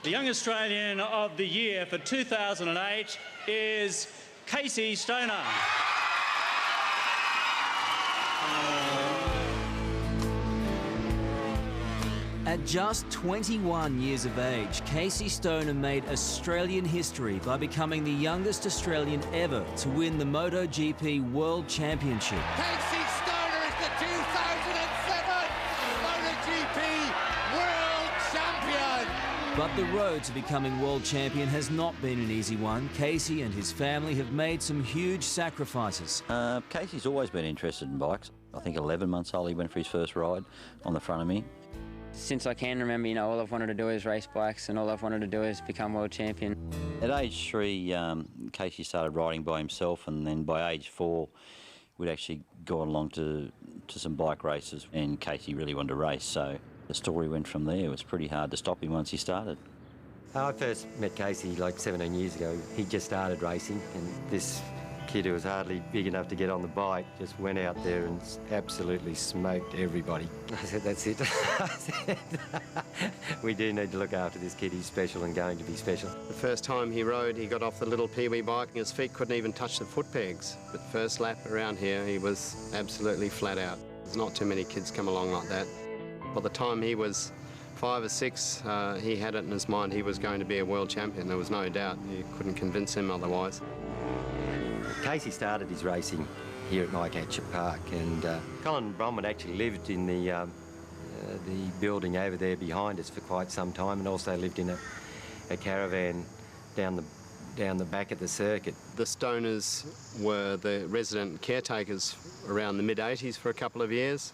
The Young Australian of the Year for 2008 is Casey Stoner. At just 21 years of age, Casey Stoner made Australian history by becoming the youngest Australian ever to win the MotoGP World Championship. Casey Stoner is the 2007 MotoGP World Champion! But the road to becoming world champion has not been an easy one. Casey and his family have made some huge sacrifices. Casey's always been interested in bikes. I think 11 months old he went for his first ride on the front of me. Since I can remember, all I've wanted to do is race bikes and all I've wanted to do is become world champion. At age 3, Casey started riding by himself, and then by age 4, we'd actually gone along to some bike races, and Casey really wanted to race, so the story went from there. It was pretty hard to stop him once he started. I first met Casey like 17 years ago. He just started racing, and this kid who was hardly big enough to get on the bike just went out there and absolutely smoked everybody. I said, that's it. I said, we do need to look after this kid. He's special and going to be special. The first time he rode, he got off the little peewee bike and his feet couldn't even touch the foot pegs. But first lap around here, he was absolutely flat out. There's not too many kids come along like that. By the time he was 5 or 6, he had it in his mind he was going to be a world champion. There was no doubt. You couldn't convince him otherwise. Casey started his racing here at Mycatcher Park, and Colin Bromwich actually lived in the building over there behind us for quite some time, and also lived in a caravan down the back of the circuit. The Stoners were the resident caretakers around the mid-80s for a couple of years.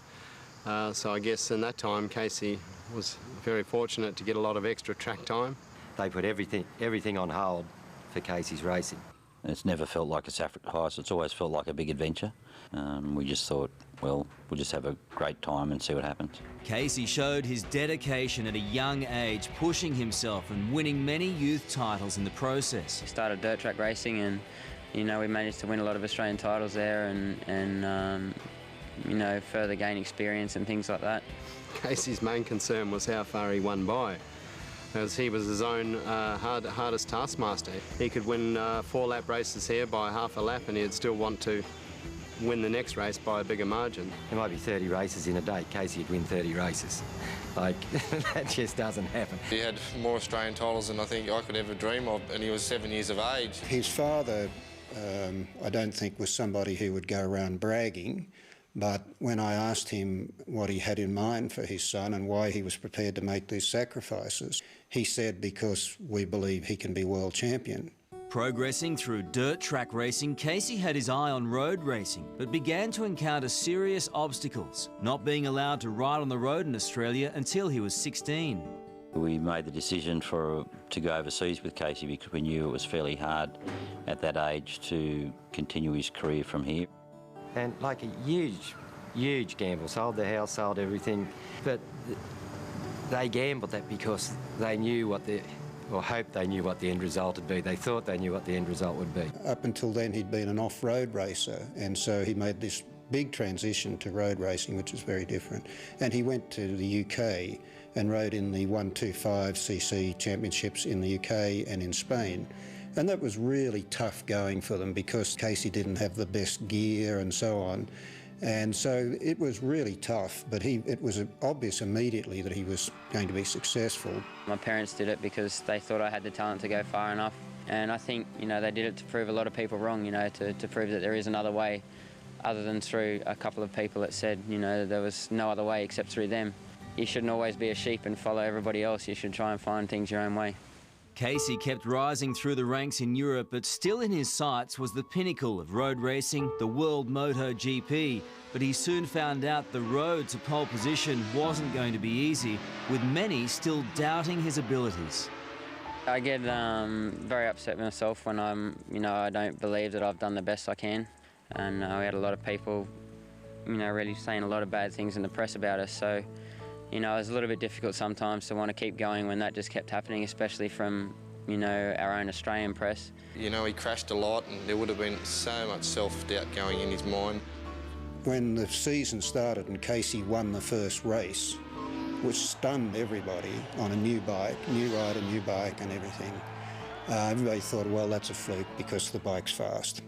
So I guess in that time Casey was very fortunate to get a lot of extra track time. They put everything on hold for Casey's racing. It's never felt like a sacrifice, it's always felt like a big adventure. We just thought, well, we'll just have a great time and see what happens. Casey showed his dedication at a young age, pushing himself and winning many youth titles in the process. We started dirt track racing and, we managed to win a lot of Australian titles there and further gain experience and things like that. Casey's main concern was how far he won by, as he was his own hardest taskmaster. He could win 4-lap races here by half a lap and he'd still want to win the next race by a bigger margin. There might be 30 races in a day. Casey would win 30 races. Like, that just doesn't happen. He had more Australian titles than I think I could ever dream of, and he was 7 years of age. His father, I don't think was somebody who would go around bragging, but when I asked him what he had in mind for his son and why he was prepared to make these sacrifices, he said, because we believe he can be world champion. Progressing through dirt track racing, Casey had his eye on road racing, but began to encounter serious obstacles, not being allowed to ride on the road in Australia until he was 16. We made the decision to go overseas with Casey because we knew it was fairly hard at that age to continue his career from here. And like a huge gamble, sold their house, sold everything, but they gambled that because they knew or hoped they knew what the end result would be. They thought they knew what the end result would be. Up until then he'd been an off-road racer, and so he made this big transition to road racing, which is very different. And he went to the UK and rode in the 125cc championships in the UK and in Spain. And that was really tough going for them because Casey didn't have the best gear and so on. And so it was really tough, but it was obvious immediately that he was going to be successful. My parents did it because they thought I had the talent to go far enough. And I think, they did it to prove a lot of people wrong, to prove that there is another way other than through a couple of people that said, there was no other way except through them. You shouldn't always be a sheep and follow everybody else. You should try and find things your own way. Casey kept rising through the ranks in Europe, but still in his sights was the pinnacle of road racing, the World MotoGP. But he soon found out the road to pole position wasn't going to be easy, with many still doubting his abilities. I get very upset with myself when I don't believe that I've done the best I can. And we had a lot of people, really saying a lot of bad things in the press about us. So, it was a little bit difficult sometimes to want to keep going when that just kept happening, especially from, our own Australian press. He crashed a lot and there would have been so much self-doubt going in his mind. When the season started and Casey won the first race, which stunned everybody on a new bike, new rider, new bike and everything. Everybody thought, well, that's a fluke because the bike's fast.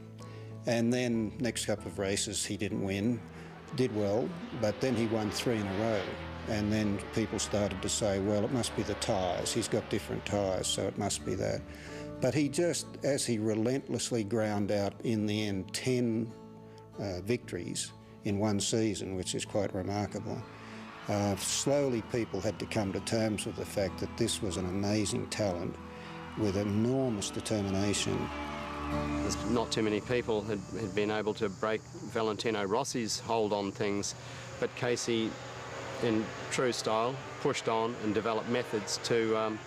And then next couple of races he didn't win, did well, but then he won 3 in a row. And then people started to say, well, it must be the tyres. He's got different tyres, so it must be that. But he just, as he relentlessly ground out in the end 10 victories in one season, which is quite remarkable, slowly people had to come to terms with the fact that this was an amazing talent with enormous determination. There's not too many people had been able to break Valentino Rossi's hold on things, but Casey, in true style, pushed on and developed methods to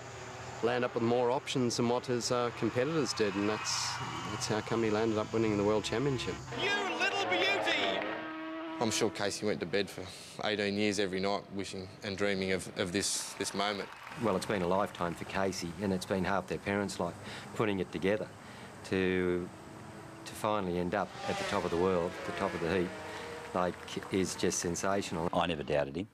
land up with more options than what his competitors did, and that's how come he landed up winning the World Championship. You little beauty! I'm sure Casey went to bed for 18 years every night wishing and dreaming of this moment. Well, it's been a lifetime for Casey, and it's been half their parents' life putting it together to finally end up at the top of the world, the top of the heap, is just sensational. I never doubted him,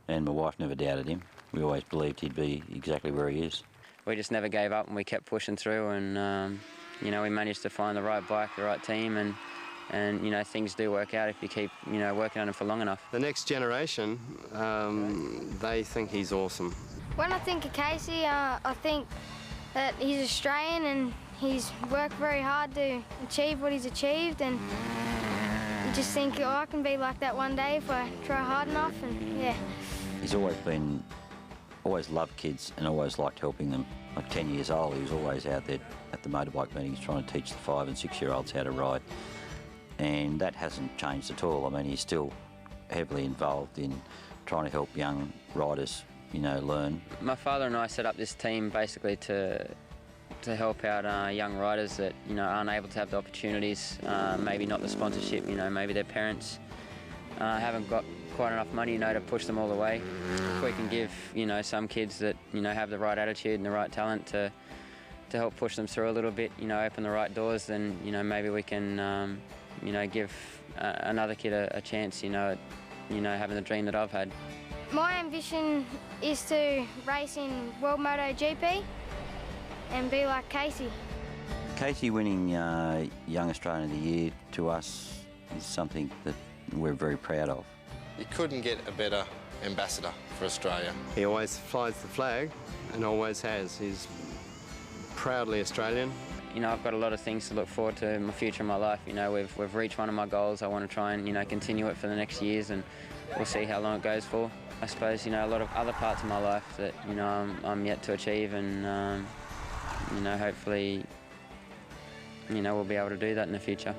and my wife never doubted him. We always believed he'd be exactly where he is. We just never gave up and we kept pushing through, and you know, we managed to find the right bike, the right team, and you know, things do work out if you keep, you know, working on them for long enough. The next generation, they think he's awesome. When I think of Casey, I think that he's Australian and he's worked very hard to achieve what he's achieved, and you just think, oh, I can be like that one day if I try hard enough, and yeah. He's always loved kids and always liked helping them. Like 10 years old, he was always out there at the motorbike meetings trying to teach the 5- and 6-year-olds how to ride. And that hasn't changed at all. I mean, he's still heavily involved in trying to help young riders, you know, learn. My father and I set up this team basically to help out young riders that, you know, aren't able to have the opportunities, maybe not the sponsorship, you know, maybe their parents haven't got quite enough money, you know, to push them all the way. If we can give, you know, some kids that, you know, have the right attitude and the right talent to help push them through a little bit, you know, open the right doors, then, you know, maybe we can, you know, give another kid a chance, you know, having the dream that I've had. My ambition is to race in World MotoGP and be like Casey. Casey winning Young Australian of the Year to us is something that we're very proud of. You couldn't get a better ambassador for Australia. He always flies the flag and always has. He's proudly Australian. You know, I've got a lot of things to look forward to in my future in my life. You know, we've reached one of my goals. I want to try and, you know, continue it for the next years, and we'll see how long it goes for. I suppose, you know, a lot of other parts of my life that, you know, I'm yet to achieve, and, you know, hopefully, you know, we'll be able to do that in the future.